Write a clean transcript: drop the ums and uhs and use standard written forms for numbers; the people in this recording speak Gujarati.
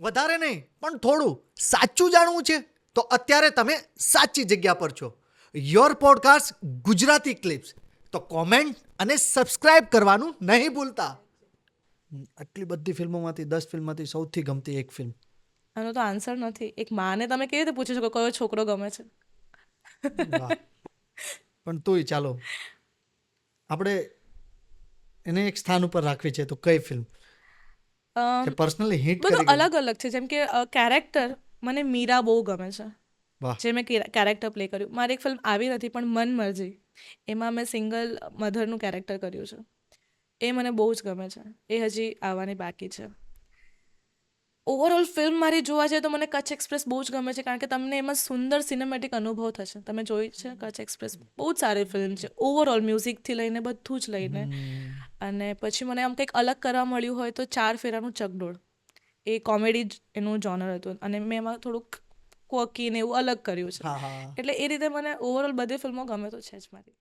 વધારે નહીં પણ થોડું સાચું જાણવું છે તો અત્યારે તમે સાચી જગ્યા પર છો. Your podcast Gujarati clips. તો કોમેન્ટ અને સબસ્ક્રાઇબ કરવાનું નહીં ભૂલતા. આટલી બધી ફિલ્મોમાંથી 10 ફિલ્મમાંથી સૌથી ગમતી એક ફિલ્મ. આનો તો આન્સર નથી. એક માને તમે કેવી રીતે પૂછી શકો કયો છોકરો ગમે છે? વાહ. પણ તોય ચાલો આપણે એને એક સ્થાન ઉપર રાખવી છે તો કઈ ફિલ્મ અમ, કે પર્સનલી હિટ કરી બધું ગઈ? અલગ અલગ છે. જેમ કે કેરેક્ટર મને મીરા બહુ ગમે છે, વાહ. જે મેં કેરેક્ટર પ્લે કર્યું. મારી એક ફિલ્મ આવી નથી પણ મન મરજી, એમાં મેં સિંગલ મધરનું કેરેક્ટર કર્યું છે. એ મને બહુ જ ગમે છે. એ હજી આવવાની બાકી છે. ઓવરઓલ ફિલ્મ મારી જોવા જઈએ તો મને કચ્છ એક્સપ્રેસ બહુ જ ગમે છે, કારણ કે તમને એમાં સુંદર સિનેમેટિક અનુભવ થશે. તમે જોઈ છે કચ્છ એક્સપ્રેસ? બહુ જ સારી ફિલ્મ છે ઓવરઓલ, મ્યુઝિકથી લઈને બધું જ લઈને. અને પછી મને આમ કંઈક અલગ કરવા મળ્યું હોય તો 4 ફેરાનું ચકડોળ, એ કોમેડી એનું જોનર હતું અને મેં એમાં થોડુંક કોકી ને એવું અલગ કર્યું છે. હા હા. એટલે એ રીતે મને ઓવરઓલ બધી ફિલ્મો ગમે તો છે જ મારી.